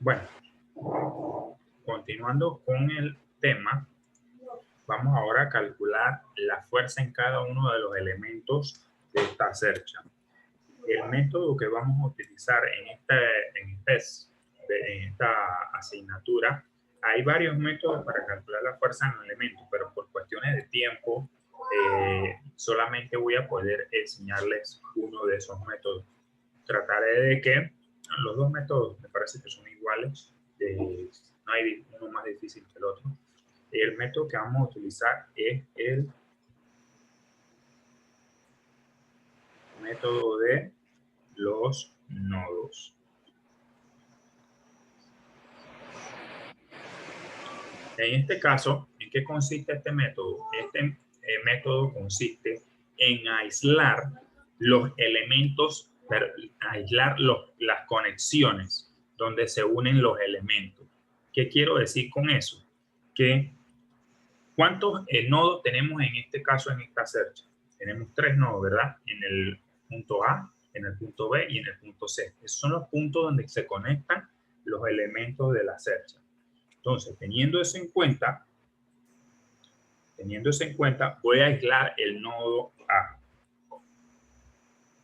Bueno, continuando con el tema, vamos ahora a calcular la fuerza en cada uno de los elementos de esta cercha. El método que vamos a utilizar en esta asignatura, hay varios métodos para calcular la fuerza en los elementos, pero por cuestiones de tiempo, solamente voy a poder enseñarles uno de esos métodos. Trataré de que los dos métodos me parece que son iguales, no hay uno más difícil que el otro. El método que vamos a utilizar es el método de los nodos. En este caso, ¿en qué consiste este método? Este método consiste en aislar los elementos, aislar las conexiones donde se unen los elementos. ¿Qué quiero decir con eso? Que ¿cuántos nodos tenemos en este caso en esta cercha? Tenemos 3 nodos, ¿verdad? En el punto A, en el punto B y en el punto C. Esos son los puntos donde se conectan los elementos de la cercha. Entonces, teniendo eso en cuenta, voy a aislar el nodo A.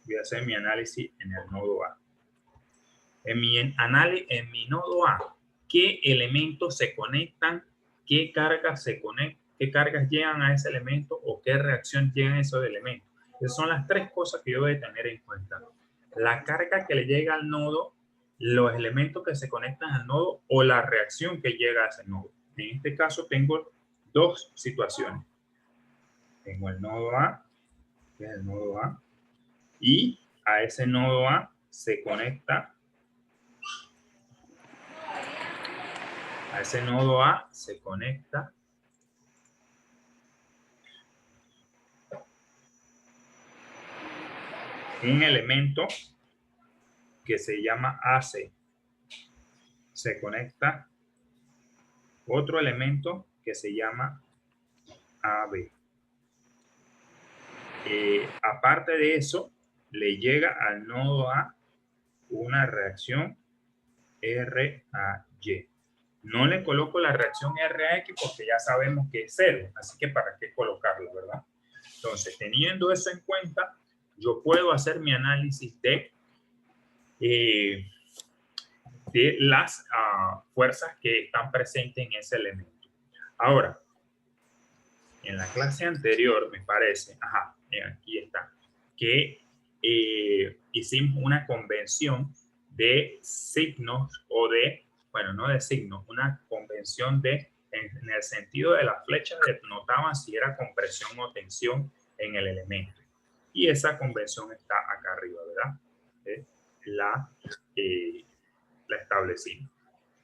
Voy a hacer mi análisis en el nodo A. En mi nodo A, ¿qué elementos se conectan? ¿Qué cargas se conectan? ¿Qué cargas llegan a ese elemento o qué reacción llegan a esos elementos? Esas son las 3 cosas que yo voy a tener en cuenta. La carga que le llega al nodo, los elementos que se conectan al nodo o la reacción que llega a ese nodo. En este caso tengo 2 situaciones. Tengo el nodo A, que es el nodo A, y a ese nodo A se conecta un elemento que se llama AC. Se conecta otro elemento que se llama AB. Aparte de eso, le llega al nodo A una reacción RAY. No le coloco la reacción RAX porque ya sabemos que es 0, así que para qué colocarlo, ¿verdad? Entonces, teniendo eso en cuenta, yo puedo hacer mi análisis de las fuerzas que están presentes en ese elemento. Ahora, en la clase anterior, me parece, aquí está, que hicimos una convención de signos o de, bueno, no de signos, una convención de, en el sentido de las flechas denotaban si era compresión o tensión en el elemento. Y esa convención está acá arriba, ¿verdad? La establecimos.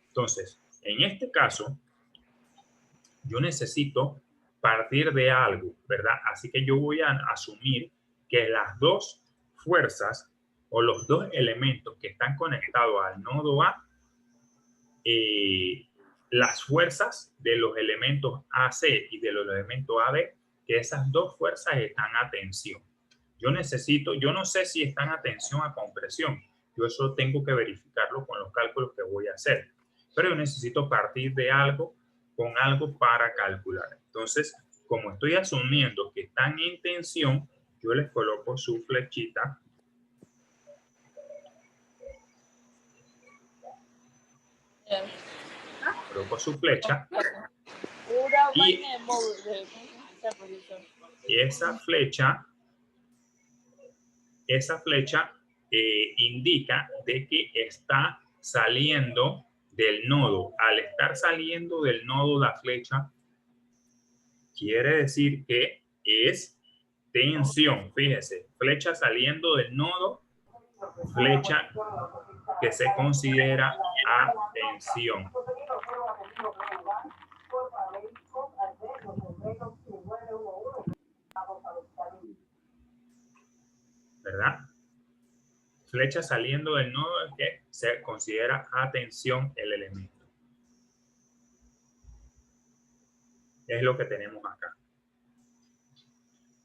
Entonces, en este caso, yo necesito partir de algo, ¿verdad? Así que yo voy a asumir que las 2 fuerzas o los 2 elementos que están conectados al nodo A, las fuerzas de los elementos AC y de los elementos AB, que esas 2 fuerzas están a tensión. Yo no sé si están a tensión o a compresión. Yo eso tengo que verificarlo con los cálculos que voy a hacer. Pero yo necesito partir de algo con algo para calcular. Entonces, como estoy asumiendo que están en tensión, yo les coloco su flechita. Coloco su flecha. Y esa flecha indica de que está saliendo del nodo. Al estar saliendo del nodo la flecha, quiere decir que es tensión. Fíjese, flecha saliendo del nodo, flecha que se considera a tensión. ¿Verdad? Flecha saliendo del nodo es que se considera a tensión el elemento. Es lo que tenemos acá.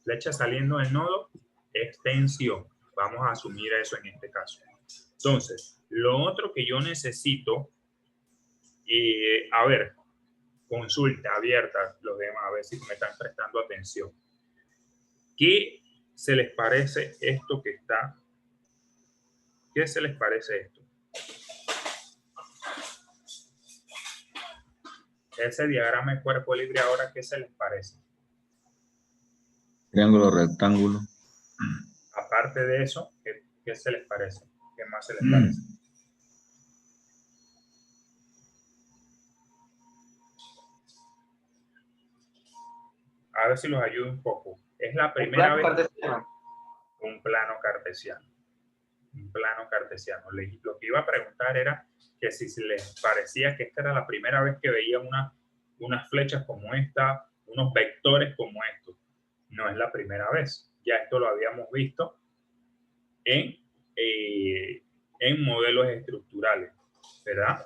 Flecha saliendo del nodo es tensión. Vamos a asumir eso en este caso. Entonces, lo otro que yo necesito Y a ver, consulta abierta los demás, a ver si me están prestando atención. ¿Qué se les parece esto que está? ¿Qué se les parece esto? Ese diagrama de cuerpo libre ahora, ¿qué se les parece? Triángulo, rectángulo. Aparte de eso, ¿qué se les parece? ¿Qué más se les parece? A ver si los ayudo un poco. Es la primera vez. Un plano cartesiano. Un plano cartesiano. Lo que iba a preguntar era que si se les parecía que esta era la primera vez que veían unas flechas como esta, unos vectores como estos. No es la primera vez. Ya esto lo habíamos visto en modelos estructurales, ¿verdad?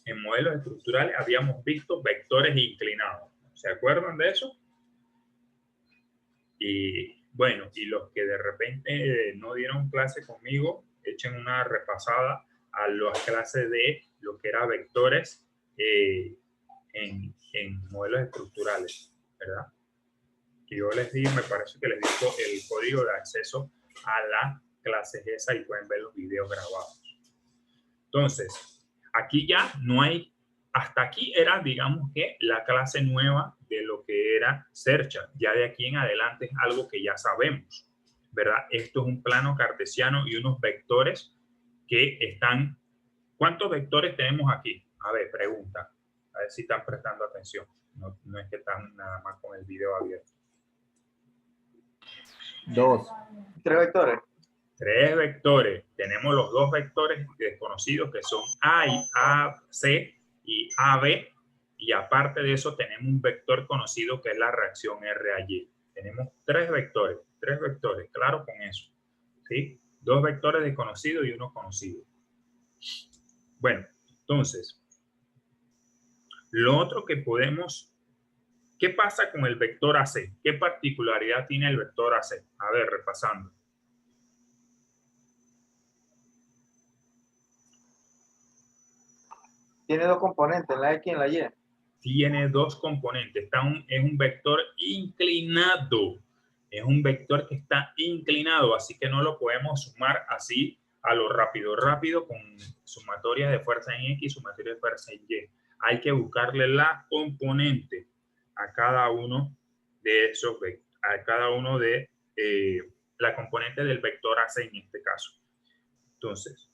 En modelos estructurales habíamos visto vectores inclinados. ¿Se acuerdan de eso? Y bueno, y los que de repente no dieron clase conmigo, echen una repasada a las clases de lo que era vectores en modelos estructurales, ¿verdad? Que yo les di, me parece que les di el código de acceso a la clase esa y pueden ver los videos grabados. Entonces, aquí ya no hay, hasta aquí era, digamos que la clase nueva de lo que era Sercha. Ya de aquí en adelante es algo que ya sabemos, ¿verdad? Esto es un plano cartesiano y unos vectores que están... ¿Cuántos vectores tenemos aquí? A ver, pregunta. A ver si están prestando atención. No es que están nada más con el video abierto. 2. 3 vectores. 3 vectores. Tenemos los 2 vectores desconocidos que son AC y AB. Y aparte de eso tenemos un vector conocido que es la reacción R a Y. Tenemos 3 vectores. 3 vectores. Claro con eso. ¿Sí? 2 vectores desconocidos y uno conocido. Bueno, entonces, lo otro que podemos... ¿Qué pasa con el vector AC? ¿Qué particularidad tiene el vector AC? A ver, repasando. Tiene 2 componentes, la X y la Y. Tiene 2 componentes. Es un vector inclinado. Es un vector que está inclinado, así que no lo podemos sumar así a lo rápido con sumatorias de fuerza en X y sumatorias de fuerza en Y. Hay que buscarle la componente a cada uno de esos a cada uno de la componente del vector AC en este caso. Entonces,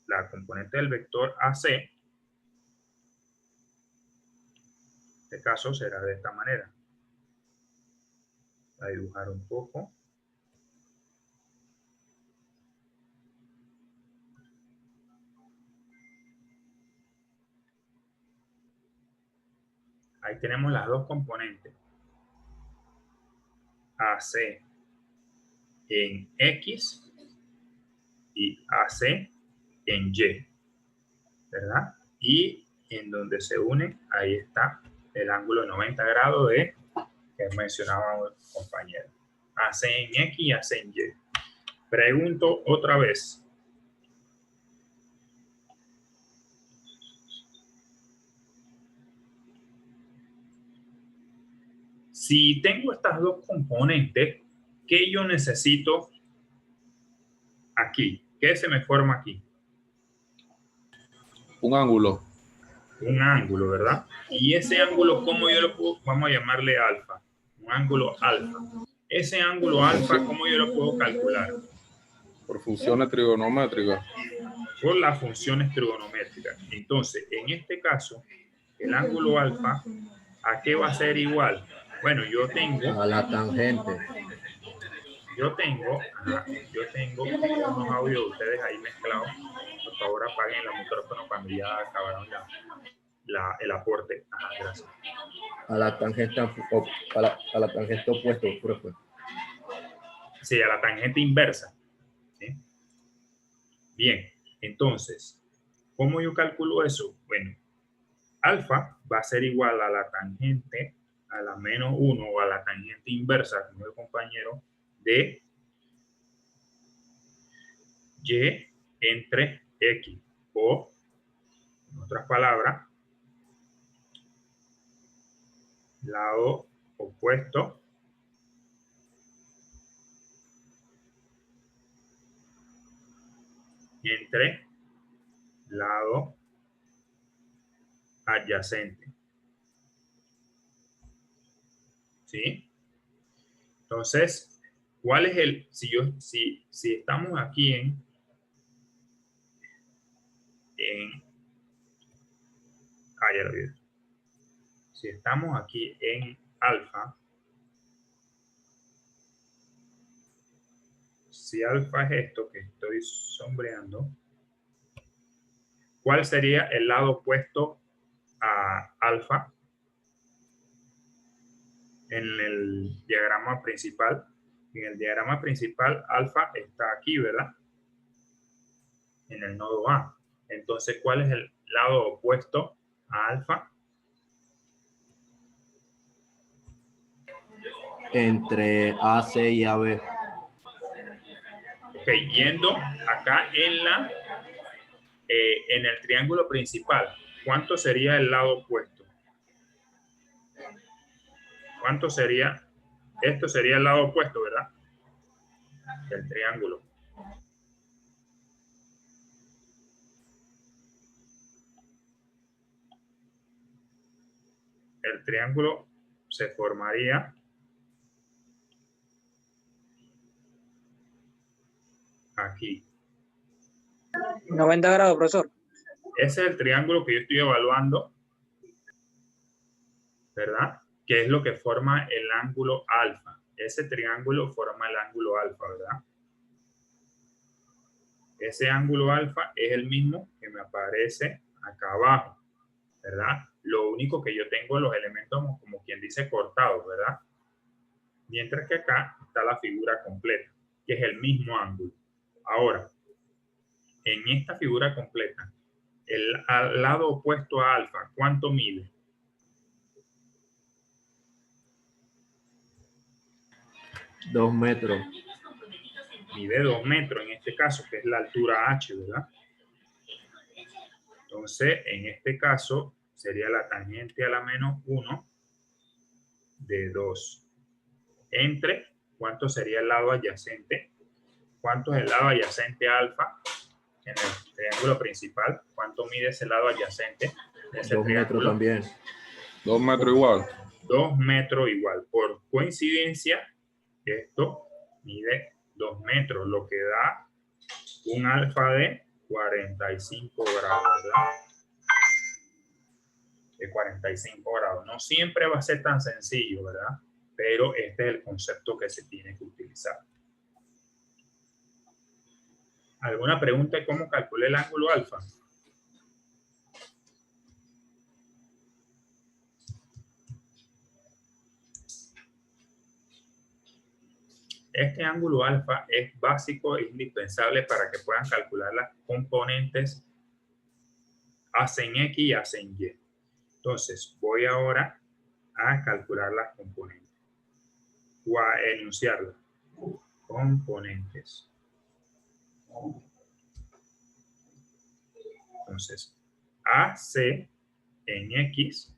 la componente del vector AC en este caso será de esta manera. Voy a dibujar un poco. Ahí tenemos las 2 componentes. AC en X y AC en Y, ¿verdad? Y en donde se une, ahí está el ángulo de 90 grados que mencionaba el compañero. AC en X y AC en Y. Pregunto otra vez. Si tengo estas 2 componentes, ¿qué yo necesito aquí? ¿Qué se me forma aquí? Un ángulo. Un ángulo, ¿verdad? Y ese ángulo, ¿cómo yo lo puedo? Vamos a llamarle alfa. Un ángulo alfa. Ese ángulo alfa, ¿cómo yo lo puedo calcular? Por funciones trigonométricas. Por las funciones trigonométricas. Entonces, en este caso, el ángulo alfa, ¿a qué va a ser igual? Bueno, yo tengo... A la tangente. Yo tengo unos audios de ustedes ahí mezclados. Por favor, apaguen el micrófono cuando ya acabaron el aporte. Ajá, gracias. A la tangente opuesta, profe. Sí, a la tangente inversa. ¿Sí? Bien, entonces, ¿cómo yo calculo eso? Bueno, alfa va a ser igual a la tangente, a la menos 1 o a la tangente inversa, como el compañero, de y entre x, o En otras palabras, lado opuesto entre lado adyacente. ¿Sí? Entonces, ¿cuál es el, si estamos aquí ya lo vi. Si estamos aquí en alfa, si alfa es esto que estoy sombreando, ¿cuál sería el lado opuesto a alfa en el diagrama principal? En el diagrama principal, alfa está aquí, ¿verdad? En el nodo A. Entonces, ¿cuál es el lado opuesto a alfa? Entre AC y AB. Ok, yendo acá en el triángulo principal, ¿cuánto sería el lado opuesto? ¿Cuánto sería? Esto sería el lado opuesto, ¿verdad? Del triángulo. El triángulo se formaría aquí. 90 grados, profesor. Ese es el triángulo que yo estoy evaluando, ¿verdad? Que es lo que forma el ángulo alfa. Ese triángulo forma el ángulo alfa, ¿verdad? Ese ángulo alfa es el mismo que me aparece acá abajo, ¿verdad? Lo único que yo tengo los elementos como quien dice cortados, ¿verdad? Mientras que acá está la figura completa, que es el mismo ángulo. Ahora, en esta figura completa, al lado opuesto a alfa, ¿cuánto mide? Dos metros. Mide 2 metros en este caso, que es la altura h, ¿verdad? Entonces, en este caso, sería la tangente a la menos 1 de 2. Entre, ¿cuánto sería el lado adyacente? ¿Cuánto es el lado adyacente a alfa en el triángulo principal? ¿Cuánto mide ese lado adyacente de ese 2 metros triángulo? también. 2 metros igual. 2 metros igual. Por coincidencia, esto mide 2 metros, lo que da un alfa de 45 grados, ¿verdad? De 45 grados. No siempre va a ser tan sencillo, ¿verdad? Pero este es el concepto que se tiene que utilizar. ¿Alguna pregunta de cómo calculé el ángulo alfa? Este ángulo alfa es básico e indispensable para que puedan calcular las componentes hacen X y hacen Y. Entonces, voy ahora a calcular las componentes o a enunciarlas. Componentes. Entonces, AC en X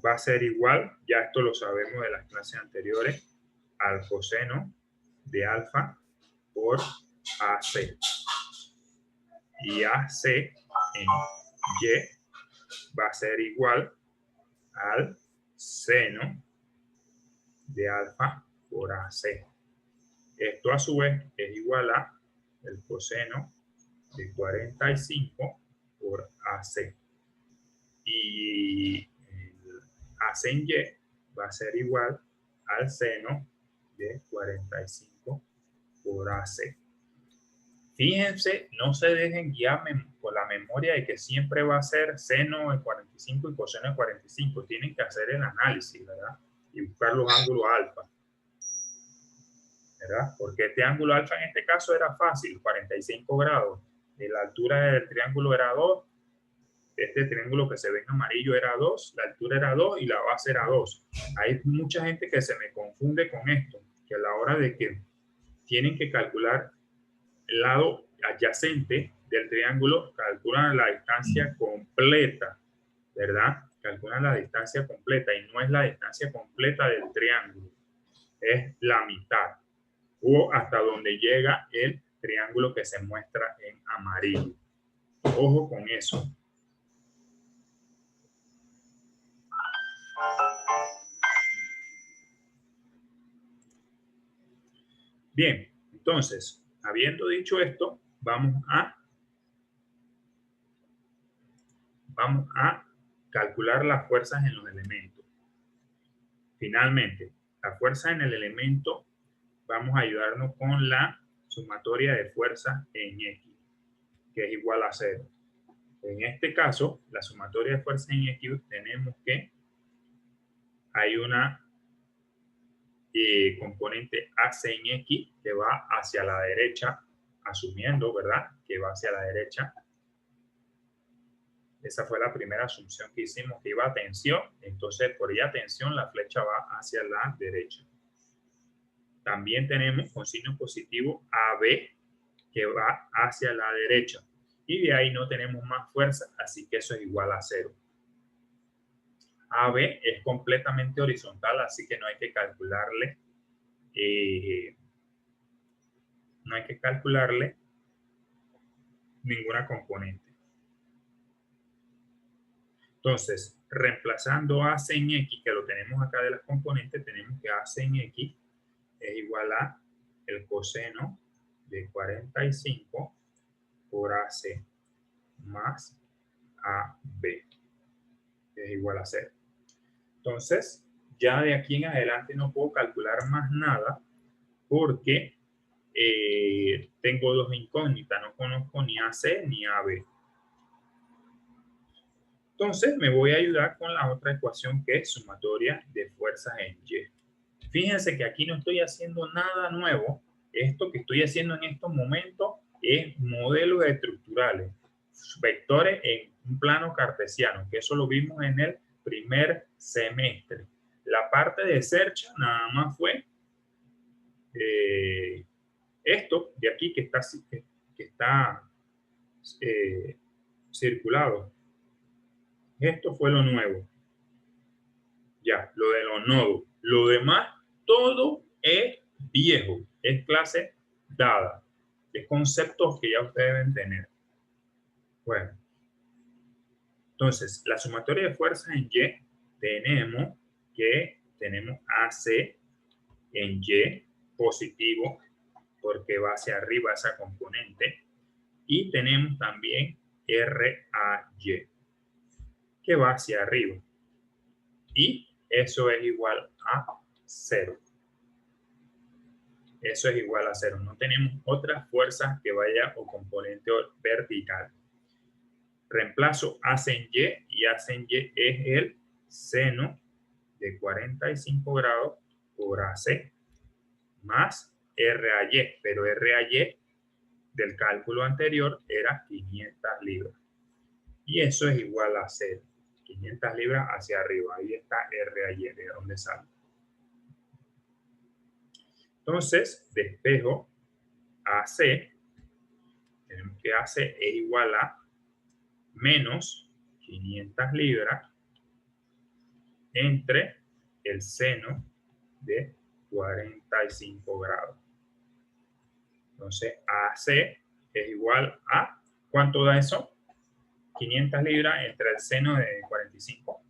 va a ser igual, ya esto lo sabemos de las clases anteriores, al coseno de alfa por AC. Y AC en Y va a ser igual al seno de alfa por AC. Esto a su vez es igual a el coseno de 45 por AC. Y el AC en Y va a ser igual al seno de 45 por AC. Fíjense, no se dejen guiar por la memoria de que siempre va a ser seno de 45 y coseno de 45. Tienen que hacer el análisis, ¿verdad? Y buscar los ángulos alfa, ¿verdad? Porque este ángulo alfa en este caso era fácil, 45 grados. La altura del triángulo era 2. Este triángulo que se ve en amarillo era 2, la altura era 2 y la base era 2. Hay mucha gente que se me confunde con esto, que a la hora de que tienen que calcular el lado adyacente del triángulo calculan la distancia completa, ¿verdad? Calculan la distancia completa y no es la distancia completa del triángulo, es la mitad o hasta donde llega el triángulo que se muestra en amarillo. Ojo con eso. Bien, entonces, habiendo dicho esto, vamos a calcular las fuerzas en los elementos. Finalmente, la fuerza en el elemento, vamos a ayudarnos con la sumatoria de fuerzas en X, que es igual a 0. En este caso, la sumatoria de fuerzas en X, tenemos que hay una componente AC en X que va hacia la derecha, asumiendo, ¿verdad?, que va hacia la derecha. Esa fue la primera asunción que hicimos, que iba a tensión. Entonces, por ella tensión, la flecha va hacia la derecha. También tenemos con signo positivo AB, que va hacia la derecha. Y de ahí no tenemos más fuerza, así que eso es igual a 0. AB es completamente horizontal, así que no hay que calcularle ninguna componente. Entonces, reemplazando AC en X, que lo tenemos acá de las componentes, tenemos que AC en X es igual a el coseno de 45 por AC más AB, que es igual a 0. Entonces, ya de aquí en adelante no puedo calcular más nada porque tengo dos incógnitas, no conozco ni AC ni AB. Entonces me voy a ayudar con la otra ecuación que es sumatoria de fuerzas en Y. Fíjense que aquí no estoy haciendo nada nuevo. Esto que estoy haciendo en estos momentos es modelos estructurales, vectores en un plano cartesiano, que eso lo vimos en el primer semestre. La parte de Cercha nada más fue esto de aquí que está circulado. Esto fue lo nuevo. Ya, lo de los nodos. Lo demás, todo es viejo. Es clase dada. Es conceptos que ya ustedes deben tener. Bueno. Entonces, la sumatoria de fuerzas en Y, tenemos AC en Y positivo, porque va hacia arriba esa componente. Y tenemos también RAY, que va hacia arriba. Y eso es igual a 0. Eso es igual a 0. No tenemos otras fuerzas que vaya o componente vertical. Reemplazo AC en Y y AC en Y es el seno de 45 grados por AC más RAY, pero RAY del cálculo anterior era 500 libras. Y eso es igual a 0. 500 libras hacia arriba. Ahí está RAY, de dónde sale. Entonces, despejo AC. Tenemos que AC es igual a menos 500 libras entre el seno de 45 grados. Entonces, AC es igual a, ¿cuánto da eso? 500 libras entre el seno de 45.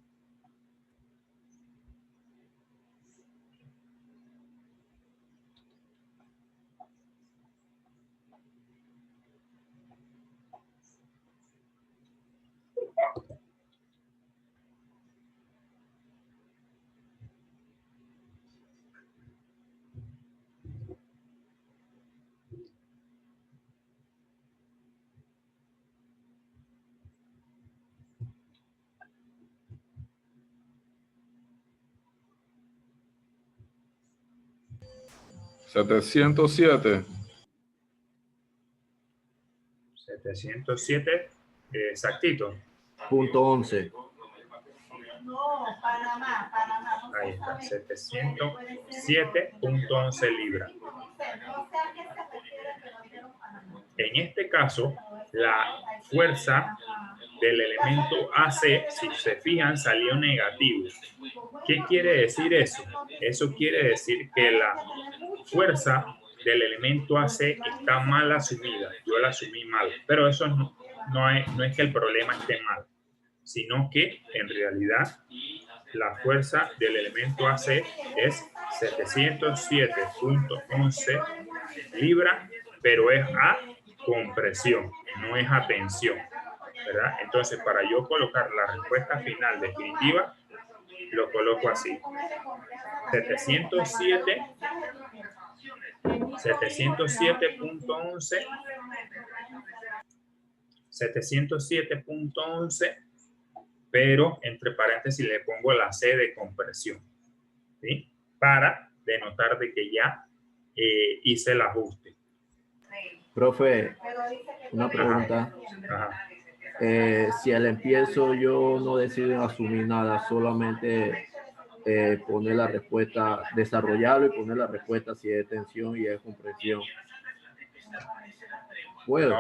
$707. 707 exactito. .11. No, Panamá. Ahí está, 707.11 libras. En este caso, la fuerza del elemento AC, si se fijan, salió negativo. ¿Qué quiere decir eso? Eso quiere decir que la fuerza del elemento AC está mal asumida. Yo la asumí mal, pero eso no es que el problema esté mal, sino que en realidad la fuerza del elemento AC es 707.11 libras, pero es a compresión, no es a tensión, ¿verdad? Entonces, para yo colocar la respuesta final definitiva, lo coloco así. 707.11 707.11, pero entre paréntesis le pongo la C de compresión, ¿sí? Para denotar de que ya hice el ajuste. Profe, una pregunta. Ajá. Si al empiezo yo no decido asumir nada, solamente poner la respuesta, desarrollarlo y poner la respuesta si es tensión y es compresión. ¿Puedo?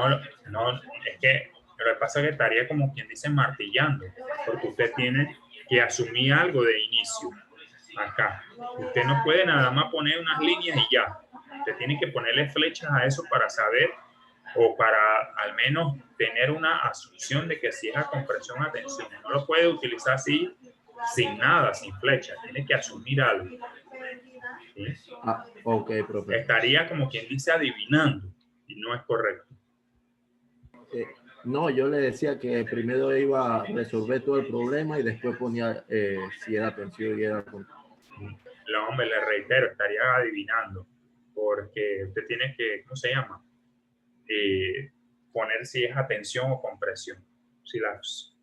No, es que lo que pasa es que estaría como quien dice martillando, porque usted tiene que asumir algo de inicio acá. Usted no puede nada más poner unas líneas y ya. Usted tiene que ponerle flechas a eso para saber, o para al menos tener una asunción de que si es a compresión o a tensión. No lo puede utilizar así, sin nada, sin flecha. Tiene que asumir algo. ¿Sí? Ah, ok, profe. Estaría como quien dice adivinando, y no es correcto. No, yo le decía que primero iba a resolver todo el problema y después ponía si era tensión y era compresión. No, hombre, le reitero, estaría adivinando, porque usted tiene que, ¿cómo se llama? Poner si es a tensión o compresión. Si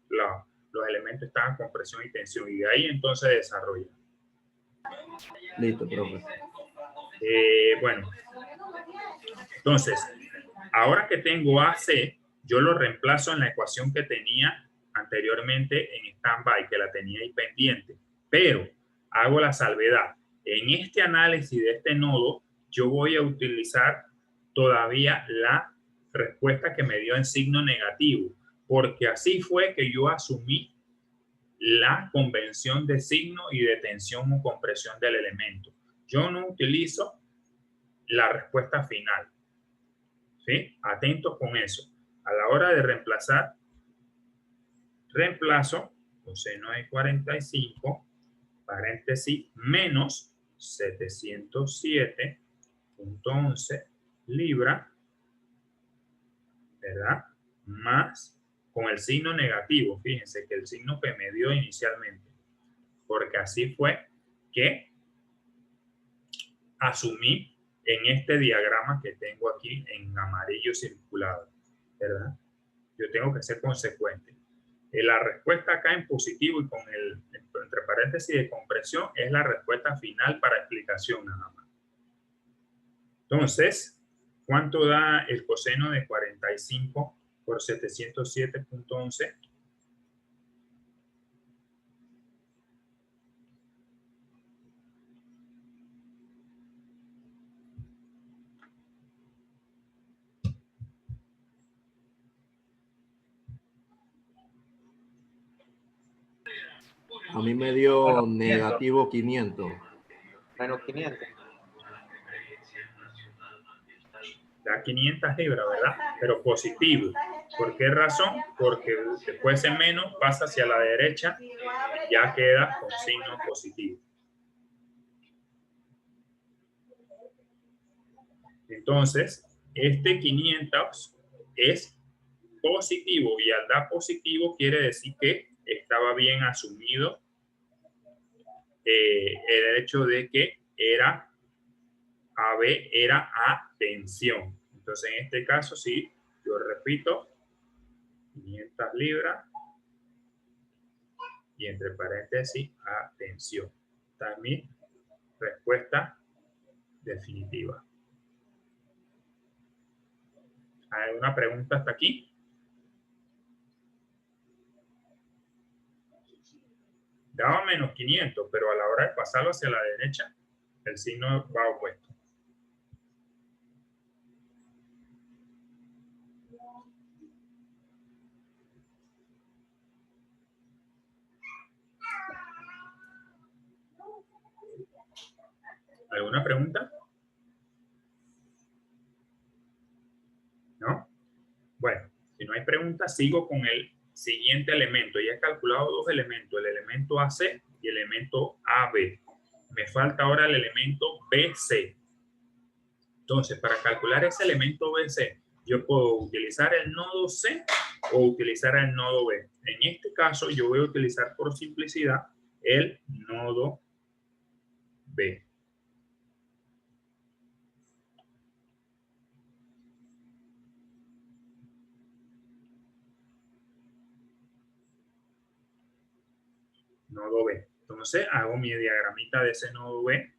los elementos están a compresión y tensión, y de ahí entonces desarrolla. Listo, profe. Bueno, entonces, ahora que tengo AC, yo lo reemplazo en la ecuación que tenía anteriormente en stand-by, que la tenía ahí pendiente, pero hago la salvedad. En este análisis de este nodo, yo voy a utilizar todavía la respuesta que me dio en signo negativo, porque así fue que yo asumí la convención de signo y de tensión o compresión del elemento. Yo no utilizo la respuesta final. ¿Sí? Atentos con eso. A la hora de reemplazar, reemplazo coseno de 45, paréntesis, menos 707.11 libras, ¿verdad? Más con el signo negativo. Fíjense que el signo que me dio inicialmente, porque así fue que asumí en este diagrama que tengo aquí en amarillo circulado, ¿verdad? Yo tengo que ser consecuente. La respuesta acá en positivo y con el entre paréntesis de compresión es la respuesta final para explicación nada más. Entonces, ¿cuánto da el coseno de 45 por 707.11? A mí me dio negativo 500. Menos 500. Da 500 libras, ¿verdad? Pero positivo. ¿Por qué razón? Porque después de menos pasa hacia la derecha, ya queda con signo positivo. Entonces, este 500 es positivo, y al dar positivo quiere decir que estaba bien asumido el hecho de que era AB, era a tensión. Entonces, en este caso, sí, yo repito, 500 libras y entre paréntesis a tensión. También respuesta definitiva. ¿Hay alguna pregunta hasta aquí? Daba menos 500, pero a la hora de pasarlo hacia la derecha, el signo va opuesto. ¿Alguna pregunta? ¿No? Bueno, si no hay preguntas, sigo con el siguiente elemento. Ya he calculado dos elementos, el elemento AC y el elemento AB. Me falta ahora el elemento BC. Entonces, para calcular ese elemento BC, yo puedo utilizar el nodo C o utilizar el nodo B. En este caso, yo voy a utilizar por simplicidad el nodo B. Nodo B. Entonces, hago mi diagramita de ese nodo B.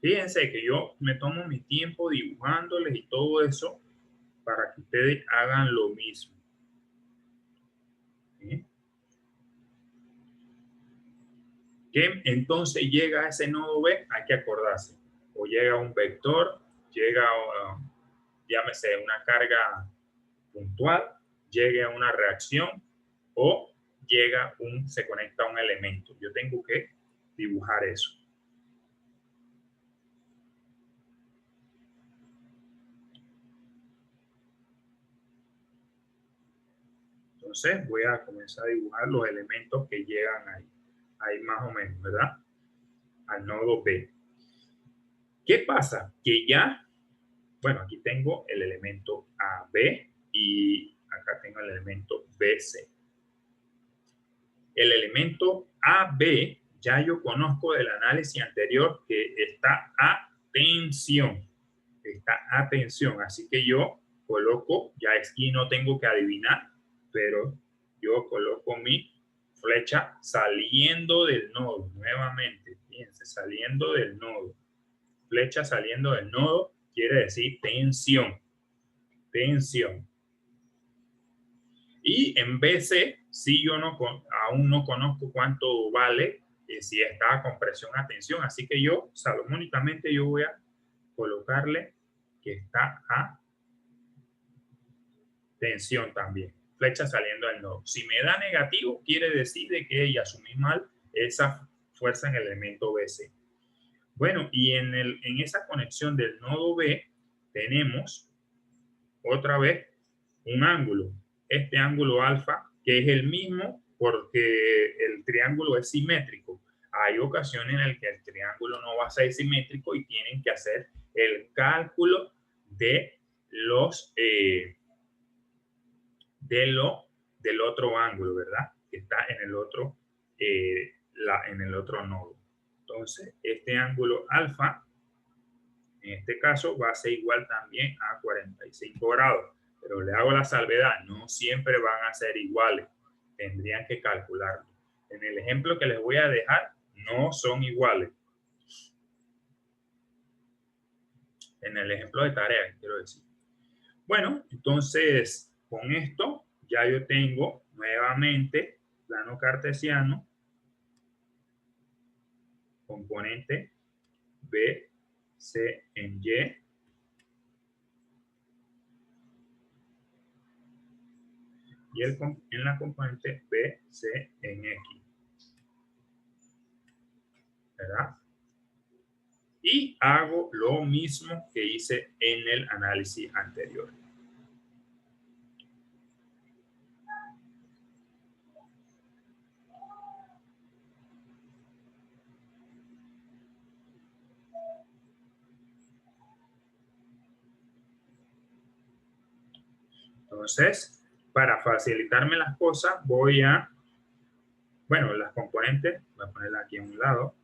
Fíjense que yo me tomo mi tiempo dibujándoles y todo eso para que ustedes hagan lo mismo. ¿Sí? ¿Qué entonces llega a ese nodo B? Hay que acordarse. O llega un vector, llega, llámese, una carga puntual, llega una reacción o llega se conecta a un elemento. Yo tengo que dibujar eso. Entonces voy a comenzar a dibujar los elementos que llegan ahí más o menos, ¿verdad? Al nodo B. ¿Qué pasa? Que ya, bueno, aquí tengo el elemento AB y acá tengo el elemento BC. El elemento AB ya yo conozco del análisis anterior que está a tensión. Está a tensión, así que yo coloco, ya aquí no tengo que adivinar, pero yo coloco mi flecha saliendo del nodo, nuevamente, fíjense, saliendo del nodo. Flecha saliendo del nodo quiere decir tensión, tensión. Y en BC, si yo aún no conozco cuánto vale, si está con presión a tensión, así que yo, salomónicamente, yo voy a colocarle que está a tensión también. Flecha saliendo del nodo. Si me da negativo, quiere decir de que ella asumí mal esa fuerza en el elemento BC. Bueno, y en esa conexión del nodo B tenemos otra vez un ángulo. Este ángulo alfa, que es el mismo porque el triángulo es simétrico. Hay ocasiones en las que el triángulo no va a ser simétrico y tienen que hacer el cálculo de del otro ángulo, ¿verdad? Que está en el otro, en el otro nodo. Entonces, este ángulo alfa, en este caso, va a ser igual también a 45 grados. Pero le hago la salvedad, no siempre van a ser iguales. Tendrían que calcularlo. En el ejemplo que les voy a dejar, no son iguales. En el ejemplo de tarea, quiero decir. Bueno, entonces, con esto ya yo tengo nuevamente plano cartesiano, componente B, C en Y, y en la componente B, C en X. ¿Verdad? Y hago lo mismo que hice en el análisis anterior. Entonces, para facilitarme las cosas, voy a, bueno, las componentes, voy a ponerla aquí a un lado.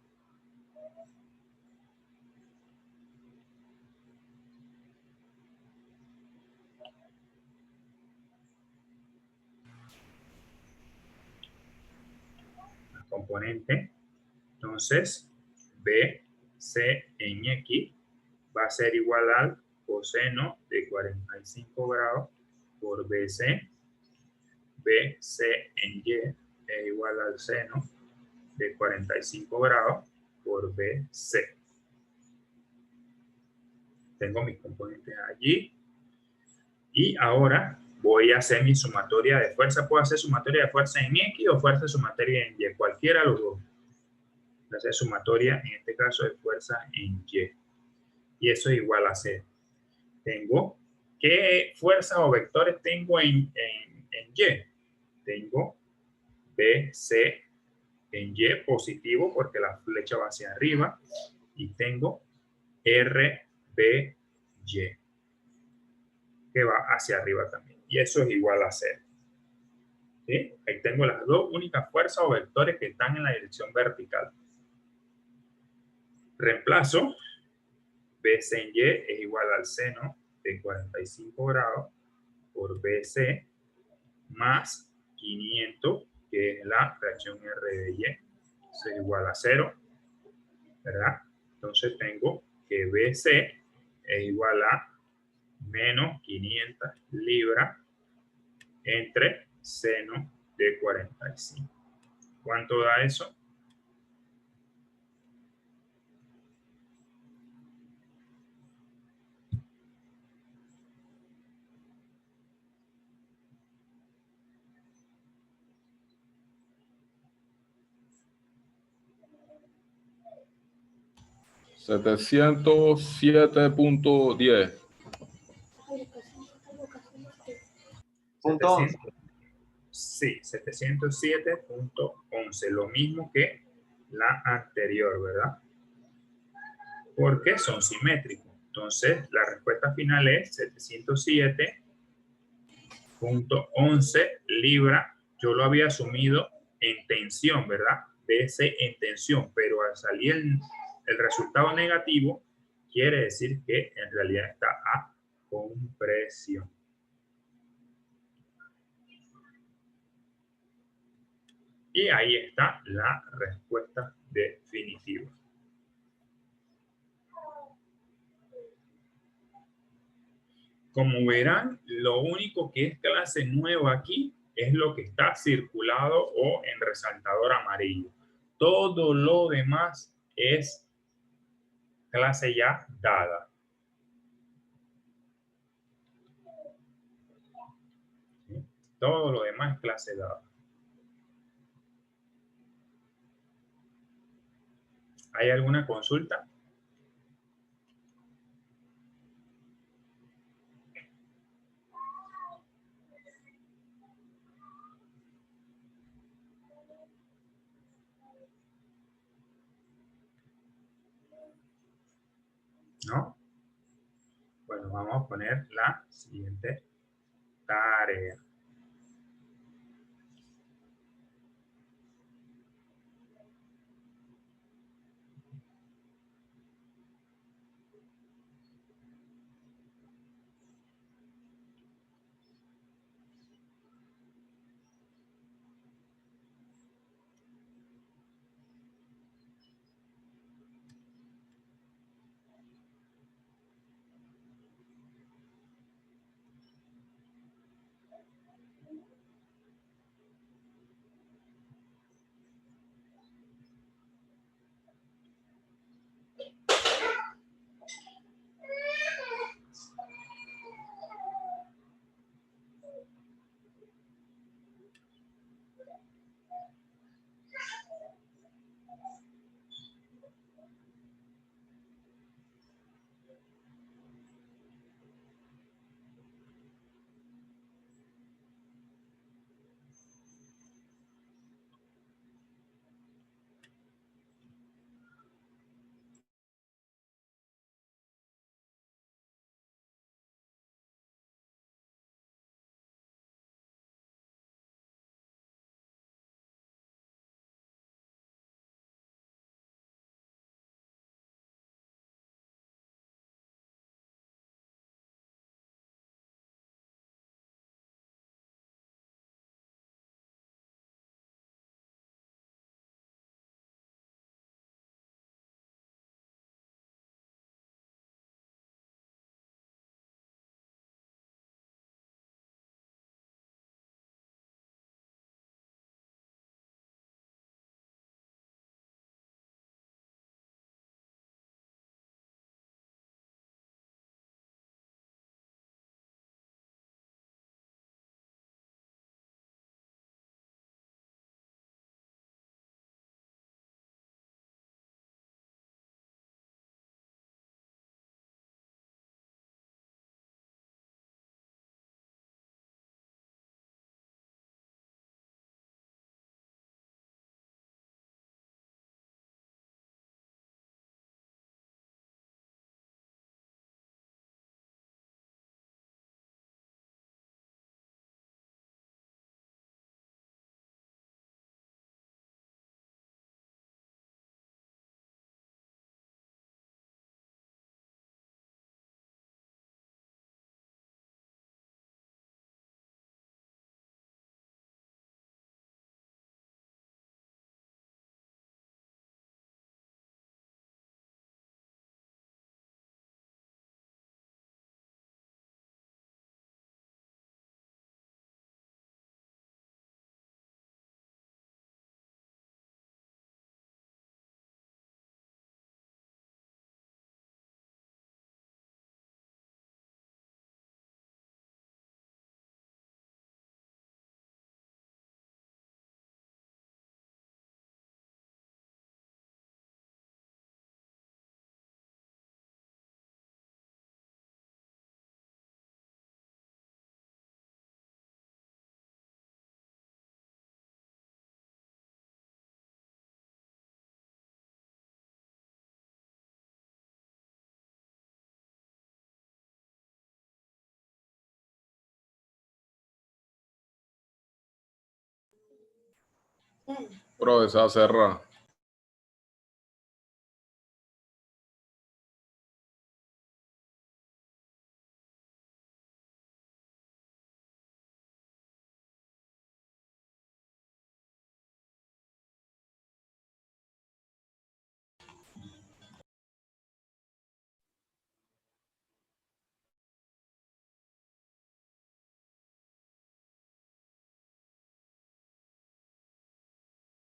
Las componentes. Entonces, B, C en X va a ser igual al coseno de 45 grados por BC. BC en Y es igual al seno de 45 grados por BC. Tengo mis componentes allí. Y ahora voy a hacer mi sumatoria de fuerza. Puedo hacer sumatoria de fuerza en X o fuerza sumatoria en Y, cualquiera de los dos. clase sumatoria, en este caso de fuerza en Y. Y eso es igual a 0. Tengo, ¿qué fuerzas o vectores tengo en Y? Tengo BC en Y positivo porque la flecha va hacia arriba. Y tengo RBY que va hacia arriba también. Y eso es igual a 0. ¿Sí? Ahí tengo las dos únicas fuerzas o vectores que están en la dirección vertical. Reemplazo. BC en Y es igual al seno de 45 grados por BC más 500, que es la fracción R de Y. Eso es igual a 0, ¿verdad? Entonces tengo que BC es igual a menos 500 libras entre seno de 45. ¿Cuánto da eso? $707.10. Punto 11. Sí, 707.11, lo mismo que la anterior, ¿verdad? Porque son simétricos. Entonces, la respuesta final es 707.11 libras. Yo lo había asumido en tensión, ¿verdad? BC en tensión, pero al salir el resultado negativo, quiere decir que en realidad está a compresión. Y ahí está la respuesta definitiva. Como verán, lo único que es clase nueva aquí es lo que está circulado o en resaltador amarillo. Todo lo demás es clase ya dada. ¿Sí? Todo lo demás es clase dada. ¿Hay alguna consulta? ¿No? Bueno, vamos a poner la siguiente tarea. Profesor Serra.